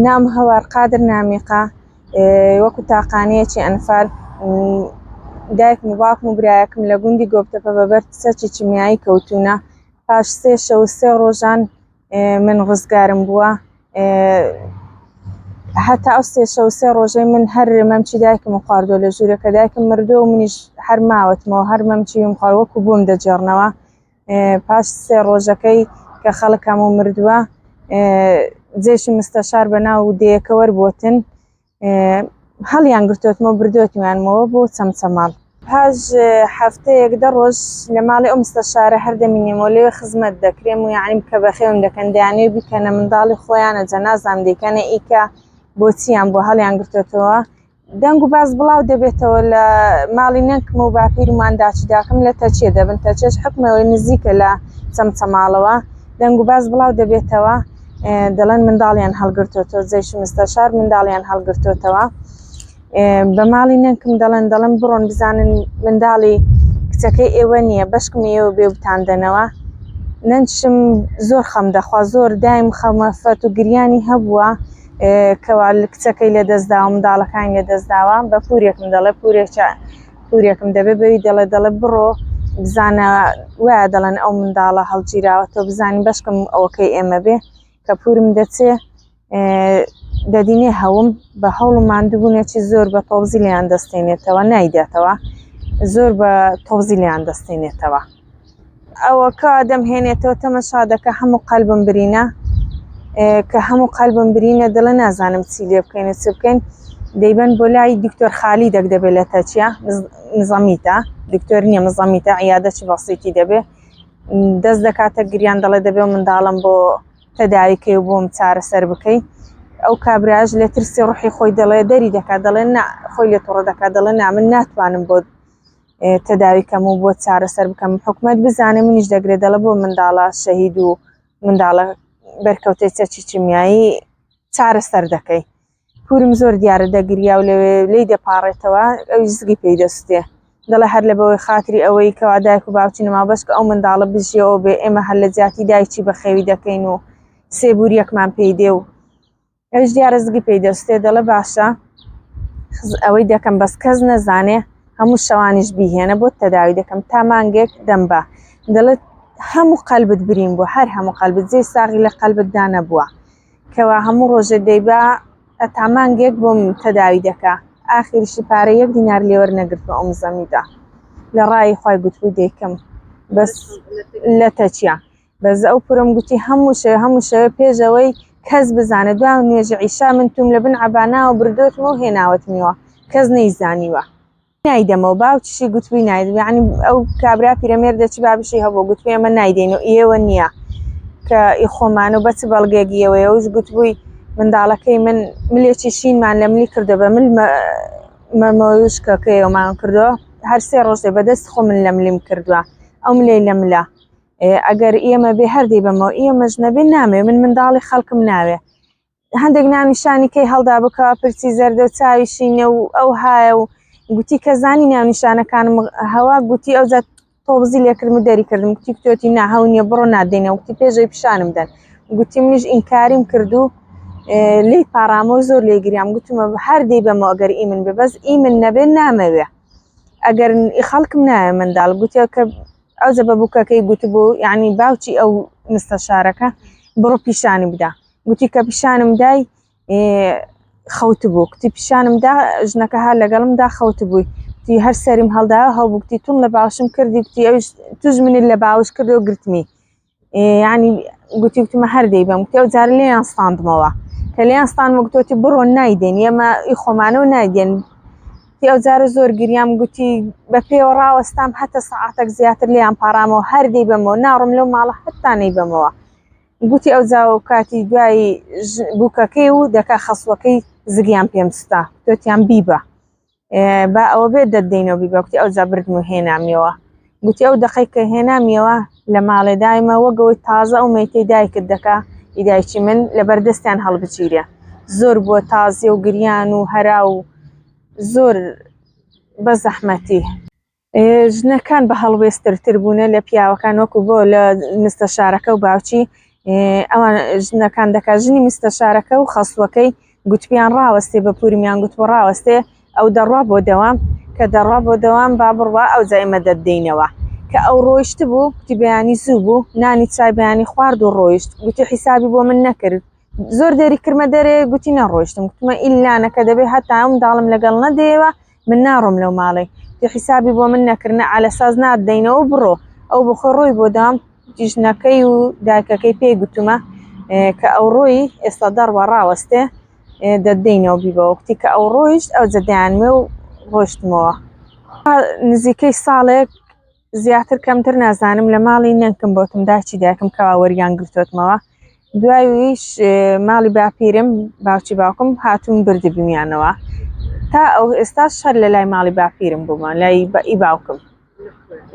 نام هەوار قادر نامیقە وەکو تاقانەیەکی ئەنفال دایکم و باوکم و برایەکم لە گوندی گۆبتەپە بەبەر سەرکی چیمیایی کەوتوونە. پاش 3 شەو و 3 ڕۆژان من ڕزگارم بووە. هەتا ئەو 3 شەو و 3 ڕۆژەی من هەر مەمچی دایکم و خواردووە لە ژوورەکە دایکم مردووە و منیش هەر ماوەتمەوە هەر مەمچیم خوارد وەکو بووم دەجێڕنەوە. پاش 3 ڕۆژەکەی کە خەڵکم و مردووە جێشی مستەشار بەناو دەیەکە وەربۆتن هەڵیان گرتوتمەوە بردوتمیانمەوە بۆ چەمچەماڵ. پاش هەفتەیەک 10 ڕۆژ لە ماڵی ئەو مستەشارە هەر دەمینێمەوە لێوێ خزمەت دەکرێم و یعنی کە بەخێوم دەکەن دەیانەوێ بیکەنە منداڵی خۆیانە جەنازام دەیکەنە ئیکە بۆچییان بۆ هەڵیان گرتوتەوە. دەنگ و باز بڵاو دەبێتەوە لە ماڵی نەنکمە و باپیر و مانداچی داکەم لە تەچێ دەبن تەچێش حکمەوەی نزیکە لە چەمچەماڵەوە دەنگ و باز بڵاو دەبێتەوە دەڵێن منداڵیان هەڵگرتوتەوە جێشی مستەشار منداڵیان هەڵگرتوتەوە. بە ماڵی نەنکم دەڵێن بڕۆن بزانن منداڵی کچەکەی ئێوە نییە بەشکم ئێوە بێ بتاندنەوە. نەنچم زۆر خەم دەخوا زۆر دایم خەمەفەت و گریانی هەبووە کەوا کچەکەی لە دەستداوە منداڵەکانی لە دەستداوە. بە پورێکم دەڵێ پورێکم دەبێ بەوی دەڵێ بڕۆ بزانە وایە دەڵێن ئەو منداڵە هەڵگیراوەتەوە بزانین بەشکم ئەوەکەی ئێمە بێ. کە پورم دەچێ دەدینێ هەوم بە هەوڵ و ماندووبوونێکی زۆر بە تۆبزی لێیان دەستێنێتەوە نایدێتەوە زۆر بە تۆبزی لێیان دەستێنێتەوە. ئەوە کە دەمهێنێتەوە تەمەشا دەکە هەموو قەلبم برینە کە هەموو قەلبم برینە دڵە نازانم چی لێ بکەین چ بکەین. دەیبەن بۆ لای دکتۆر خالیدەک دەبێت لە تەچیە نزەمیتە دکتۆر نییە مزەمیتە عیادەکی بەسیتی دەبێ دەست دەکاتە گریان دەڵێ دەبێ منداڵم بۆ تەداویکەی و بۆم چارەسەر بکەی. ئەو کابراژ لە ترسی ڕوحی خۆی دەڵێ دەری دەکات دەڵێن خۆی لێ تووڕە دەکات دەڵێن من ناتوانم بۆ تەداویکەم و بۆ چارەسەر بکەم حکومەت بزانێ منیش دەگرێت دەڵێ بۆ منداڵە شەهید و منداڵە بەرکەوتەی سەرکی چیمیایی چارەسەر دەکەی. پورم زۆر دیارە دەگریا و لەوێ لی دەپاڕێتەوە ئەوی زگی پێی دەستێ دەڵێ هەر لە بەوەی خاتری ئەوەی کەوا دایک و باوکی نەما بەشکە ئەو منداڵە بژیەوە بێ ئێمە هەر لە جیاتی دایکی بەخێوی دەکەین و سێبوریەکمان پێی دێ و ئەوش دیارە زگی پێی دەستێ دەڵێ باشە ئەوەی دەکەم بەس کەس نەزانێ هەموو شەوانیش بیهێنە بۆ تەداوی دەکەم تا مانگێک دەمبە. دەڵێت هەموو قەلبت برین بوو هەر هەموو قەلبت جێی ساغی لە قەلبتدا نەبووە کەوا هەموو ڕۆژێ دەیبا تا مانگێک بۆم تەداوی دەکا. ئاخریشی پارە 1 دینار لێوەرنەگرتووە ئەو مزەمیدا لە ڕای خۆی گوتبووی دەیکەم بەس لە تەچیە بەس ئەو پورم گوتی هەموو شەوە پێشەوەی کەس بزانە دوای نوێژی عیشا من توم لە بن عەباناوە بردوتمەوە هێناوەتمیەوە کەس نەیزانیوە نایدەمەوە. باوکیشی گوتبووی نایدەم یعنی ئەو کابرا پیرەمێردێکی بابشی هەبوو گوتبووی ئەمە نایدەینەوە ئێوە نییە کە ئیخۆمانە و بەچ بەڵگێگیەوەی ئەوش گوتبووی منداڵەکەی من ملێکی شینمان لە ملی کردو بە مل مەمەوشکەکەیەوەمان کردووە هەر 3 ڕۆژێ بەدەست خۆ من لە ملیم کردووە ئەو ملەی لە ملە ئەگەر ئێمە بێ هەردەی بەمەوە ئێمەش نەبێ نامێ من منداڵی خەڵکم ناوێ. هەندێک ناونیشانیکەی هەڵدا بکەوە پرچی زەردە و چاوی شینە و ئەو هایە و گوتی کە زانی ناونیشانەکانم هەوا گوتی ئەو جات تۆبزی لێکردم و دەری کردم گوتی کتۆتی ناهەو نییە بڕۆ نادێنەوە گوتی پێشەوەی پیشانم دەن گوتی منیش ئینکاریم کردو لی پاڕامەوە زۆر لێگریام گوتمە هەردەی بەمەوە ئەگەر ئیمن بێ بەس ئیمن نەبێ نامەوێ ئەگەر خەڵکم نایە منداڵ گوتی کە ئەو جە بە بووکەکەی گوتبوو یعنی باوکی ئەو مستەشارەکە بڕۆ پیشانی بدا گوتی کە پیشانم دای خەوت بوو گوتی پیشانم دا ژنەکە هەر لەگەڵمدا خەوت بووی گوتی هەر سەریم هەڵداوە هەوو گوتی تۆم لە باوشم کردی گوتی ئەوش توش منت لە باوش کردی و گرتمی یعنی گوتی گوتمە هەردەی بەم گوتی ئەو جارە لێیان ستاندمەوە کە لێیان ستاندمە گوتۆتی بڕۆ نایدێن ئێمە ئیخۆمانەوە نایدێن. ئەو جارە زۆر گریام گوتی بە پێوە ڕاوەستام هەتە سەعاتێک زیاتر لێیان پاڕامەوە هەردەی بەمەوە ناڕۆم لەو ماڵە هەتا نەی بەمەوە. گوتی ئەو جاوە کاتی دوایی بووکەکەی و دەکا خەسوەکەی زگیان پێم سوتا تۆتیان بیبە با ئەوە بێت دەدەینەوە بیبە گوتی ئەو جا بردم و هێنامیەوە گوتی ئەو دەقەی کە هێنامیەوە لە ماڵێ دایمە وەگەوەی تازە ئەو مەیتەی دایکت دەکا ئیدایکی من لەبەردەستیان هەڵبچیرە زۆر بووە تازیە و گریان و هەرا و زۆر بە زەحمەتی. ژنەکان بە هەڵوێسترتر بوونە لە پیاوەکان وەکو بۆ لە مستەشارەکە و باوکی ئەوان ژنەکان دەکات ژنی مستەشارەکە و خەسوەکەی گوتپیان ڕاوەستێ بە پوریمیان گوتوە ڕاوەستێ ئەو دەڕوا بۆ دەوام کە دەڕوا بۆ دەوام با بڕوا ئەو جایمە دەدەینەوە کە ئەو ڕۆیشت بوو گوتی بەیانی زوو بوو نانی چای بەیانی خوارد و ڕۆیشت گوتی حیسابی بۆ من نەکرد زۆر دەری کرمە دەرێ گوتی نەڕۆیشتم گوتمە ئیلانەکە دەبێ هەتا ئەم داڵم لەگەڵ نەدەیەوە من ناڕۆم لەو ماڵێ حیسابی بۆ من نەکردە ئالەساز نادەینەوە بڕۆ ئەو بخۆ ڕۆی بۆ دام ژنەکەی و دایکەکەی پێی گوتومە کە ئەو ڕۆی ئێستا دەڕوە ڕاوەستێ دەدەینەوە بیبەوە وقتی کە ئەو ڕۆیشت ئەو جەدەیانمێ و ڕۆشتمەوە نزیکەی ساڵێک زیاتر کەمتر نازانم لە ماڵی نەنکم بۆتم داچی دایکم کەوا وەریان گرتوتمەوە دواییش ماڵی باپیرم باوکی باوکم هاتوون بردبیمیانەوە تا ئەو ئێستاش هەر لە لای ماڵی باپیرم بوومە لای ئی باوکم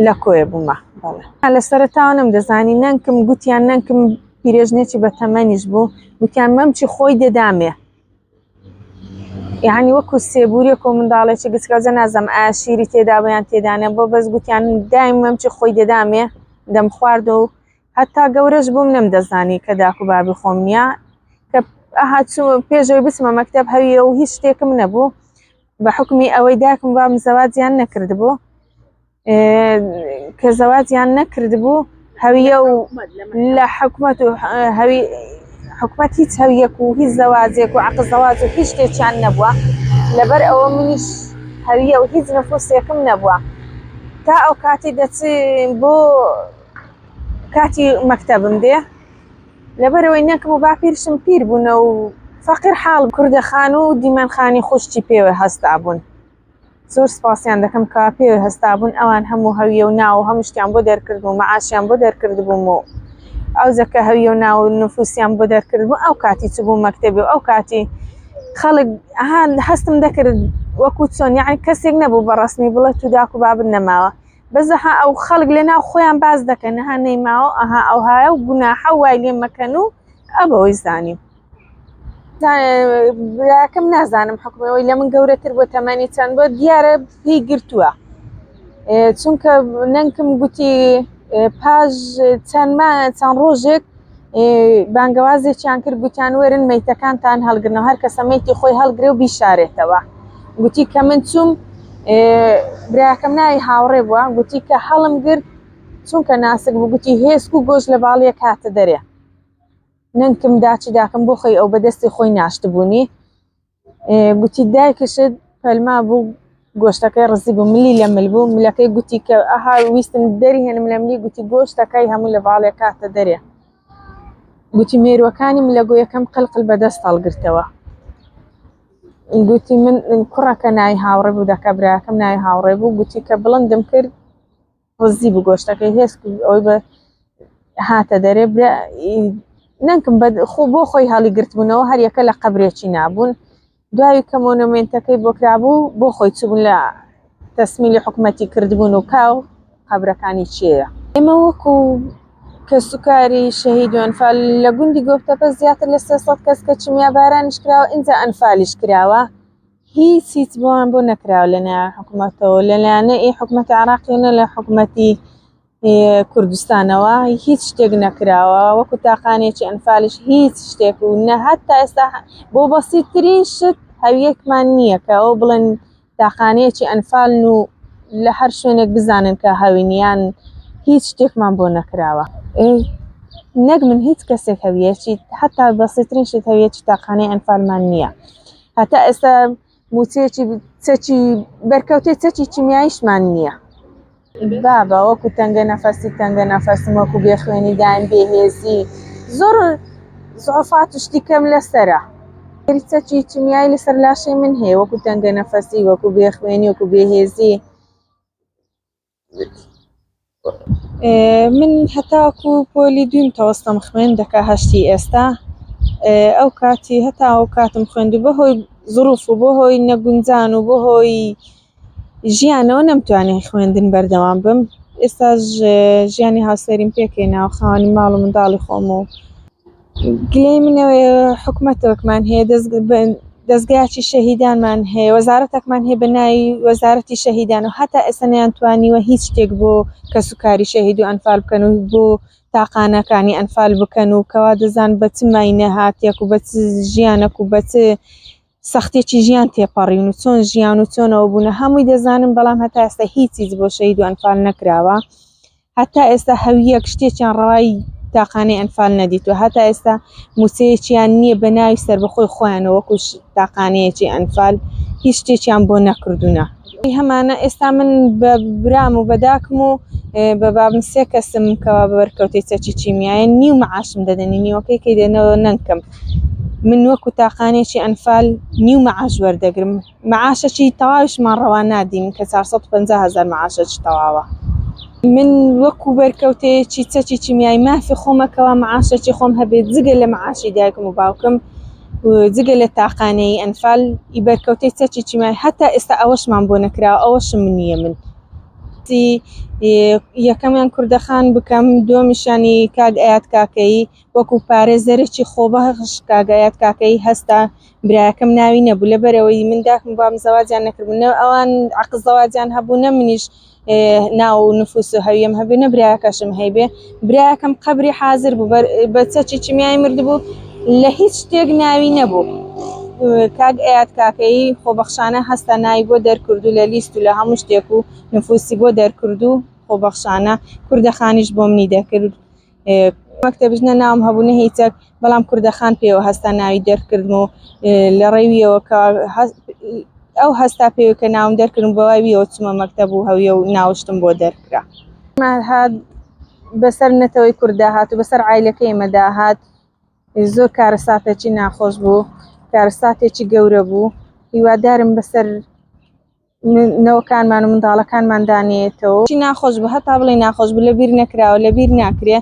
لە کۆیە بوومە لە سەرەتاوە نەمدەزانی نەنکم گوتیان نەنکم پیرێژنێکی بە تەمەنیش بوو گوتیان مەمچی خۆی دەدامێ یعنی وەکو سێبوریەک و منداڵێکی گچکەوتە نازەم ئایا شیری تێدا بەیان تێدانێ بۆ بەس گوتیان دایم مەمچی خۆی دەدامێ دەم خوارد و هەتا گەورەش بووم نەمدەزانی کە داک و بابی خۆم نییە کە پێشەوەی بچمە مەکتەب هەویە و هیچ شتێکم نەبوو بە حکمی ئەوەی داکم بابم زەواجیان نەکردبوو کە زەواجیان نەکردبوو هەویە و لە حکومەت و حکومەت هیچ هەویەک و هیچ زەواجێک و عەقد زەواج و هیچ شتێکیان نەبووە لەبەر ئەوە منیش هەویە و هیچ نەفوسێکم نەبووە تا ئەو کاتی دەچم بۆ کاتی مەکتەبم دێ لەبەرەوەی نەکم و باپیرشم پیر بوونە و فەقیر حاڵ کوردەخان و دیمەنخانی خوشتی پێوە هەستا بوون زۆر سپاسیان دەکەم کە پێوە هەستا بوون ئەوان هەموو هەویە و ناو و هەموو شتیان بۆ دەرکردبوو مەعاشیان بۆ دەرکردبووم و ئەو زەکە هەویە و ناو و نفوسیان بۆ دەرکردبوو ئەو کاتی چ بوو مەکتەبێ و ئەو کاتی خەڵک هەستم دەکرد وەکو چۆن یعنی کەسێک نەبوو بەڕەسمی بڵێ تو داک و بابت نەماوە بەزەها ئەو خەڵک لە ناو خۆیان باز دەکەن ئەها نەیماوە ئەها ئەو هایە و گوناحە وای لێ مەکەن و ئەبەوەی زانیم براکەم نازانم حکومەوەی لە من گەورەتر بۆ تەمەنی چەند بۆ دیارە پێی گرتووە چونکە نەنکم گوتی پاش چەند ڕۆژێک بانگەوازێکیان کرد گوتیان وەرن مەیتەکانتان هەڵگرنەوە هەر کەسە مەیتی خۆی هەڵگرێ و بیشارێتەوە گوتی کە من چوم براکەم ناوی هاوڕێ بووە گوتی کە هەڵم گرت چونکە ناسک بوو گوتی هێسک و گۆشت لە باڵیە کاتە دەرێ نەنکم داچی داکەم بۆ خۆی ئەو بەدەستی خۆی ناشت بوونی گوتی دایکشت پەلما بوو گۆشتەکەی ڕزی بوو ملی لە مل بوو ملەکەی گوتی کە ئەها ویستم دەری هێنم لە ملی گوتی گۆشتەکەی هەموو لە باڵێ کاتە دەرێ گوتی مێرووەکانی ملە گۆیەکەم قلقل بەدەست هەڵگرتەوە گوتی من کوڕەکە ناوی هاوڕێ بوو دەکە براکەم ناوی هاوڕێ بوو گوتی کە بڵندم کرد ڕزی بوو گۆشتەکەی هێست ئەوی بە هاتە دەرێ نەنکم بۆ خۆی هەڵی گرتبوونەوە هەر یەکە لە قەبرێکی نابوون دوای کە مۆنومێنتەکەی بۆ کرابوو بۆ خۆی چبوون لە تەسمیلی حکومەتی کردبوون و کاو قەبرەکانی چێە ئێمە وەکو کە سوکاری شەهید و ئەنفال لە گوندی گۆفتەپە زیاتر لە 300 کەس کە چمیا بارانیش کراوە ئینجا ئەنفالیش کراوە هیچ بۆیان بۆ نەکراوە لەنایە حکومەتەوە لەلایەنە حکومەتی عێراقیەنە لە حکومەتی کوردستانەوە هیچ شتێک نەکراوە وەکو تاقانێکی ئەنفالیش هیچ شتێک و نە هەتا ئێستا بۆ بەسیترین شت هەویەکمان نییە کە ئەو بڵێن تاقانەیەکی ئەنفالن و لە هەر شوێنێک بزانن کە هەوینیان هیچ شتێکمان بۆ نەکراوە نەک من هیچ کەسێک هەویەکی هەتا بەسیترین شت هەویەکی تاقانەی ئەنفالمان نییە هەتا ئێستا موچەیەکی چەکی بەرکەوتەی چەکی چیمیاییشمان نییە بابا وەکو تەنگە نەفەسم وەکو بێخوێنی دایم بێهێزی زۆر زعفات و شتی کەم لەسەرە چەکی چیمیایی لەسەر لاشەی من هەیە وەکو تەنگە نەفەسی وەکو بێخوێنی وەکو بێهێزی من هەتاکو پۆلی دویم تەوەستەم خوێن دەکا هەشتی ئێستا ئەو کاتی هەتا ئەو کاتم خوێندو بەهۆی زروف و بەهۆی نەگونجان و بەهۆی ژیانەوە نەمتوانێت خوێندن بەردەوام بم ئێستاش ژیانی هاوسەریم پێکەیناوە خاوەنی ماڵ و منداڵی خۆم و گلەی منەوەی حکومەتەوەکمان هەیە دەستگایەکی شەهیدانمان هەیە وەزارەتێکمان هەیە بە ناوی وەزارەتی شەهیدان و هەتا ئێستا نەیانتوانیوە هیچ شتێک بۆ کەسوکاری شەهید و ئەنفال بکەن و بۆ تاقانەکانی ئەنفال بکەن و کەوا دەزان بە چ ماینە هاتیەک و بە چ ژیانێک و بە چ سەختێکی ژیان تێپەڕین و چۆن ژیان و چۆنەوە بوونە هەمووی دەزانن، بەڵام هەتا ئێستا هیچیز بۆ شەهید و ئەنفال نەکراوە. هەتا ئێستا هەویەک شتێکیان ڕەوای تاقانەی ئەنفال نەدیتوە، هەتا ئێستا موسەیەکیان نییە بە ناوی سەربەخۆی خۆیانەوە وەکو تاقانەیەکی ئەنفال هیچ شتێکیان بۆ نەکردوونە. هەمانە ئێستا من بە برام و بەداکم و بە بابم 3 کەسم کەوا بەرکەوتەی چەکی چیمیایە نیو مەعاشم دەدەنی، نیوەکەی کەی دێنەوە نەنکەم. من وەکو تاقانێکی ئەنفال نیو مەعاش وەردەگرم، مەعاشەکی تەواویشمان ڕەوا نادین کە 450,000 مەعاشەکی تەواوە. من وەکو بەرکەوتەیەکی چەکی چیمیایی مافی خۆمەکەوە مەعاشێکی خۆم هەبێت جگە لە مەعاشی دایکم و باوکم جگە لە تاقانەی ئەنفال بەرکەوتەی چەکی چیمیایی هەتا ئێستا ئەوەشمان بۆ نەکراوە، ئەوەشم نییە. من یەکەمیان کوردەخان بکەم، دووەمیشانی کاک ئەیاد کاکەی وەکو پارێزەرێکی خۆبەخش کاک ئەیاد کاکەی هەستا برایەکەم ناوی نەبوو لەبەرەوەی من داکم بابم زەواجیان نەکردبوو، ئەوان عەقد زەواجیان هەبوو نە منیش ناو و نفوس و هەویەم هەبێ نە برایەکەشم هەیبێ. برایەکەم قەبری حازر بوو بە چەکی چیمیایی مردبوو، لە هیچ شتێک ناوی نەبوو. کاک ئەیاد کاکەی خۆبەخشانە هەستا ناوی بۆ دەرکردو لە لیست و لە هەموو شتێک و نفوسی بۆ دەرکردو خۆبەخشانە، کوردەخانیش بۆ منی دەکرد. مەکتەبش نە ناوم هەبوو نە هیچەک، بەڵام کوردەخان پێوە هەستا ناوی دەرکردم و لە ڕێویەوە کە ئەو هەستا پێوە کە ناوم دەرکردم بەوایەوە چوومە مەکتەب و هەویە و ناوشتم بۆ دەرکرا. هات بەسەر نەتەوەی کووردا هات و بەسەر عایلەکەی ئێمەدا هات، زۆر کارەساتێکی ناخۆش بوو، کارەساتێکی گەورە بوو. هیوادارم بەسەر نەوەکانمان و منداڵەکانمان دانێتەوە. چی ناخۆش بوو هەتا بڵێ ناخۆش بوو لەبیر نەکراوە، لەبیر ناکرێ.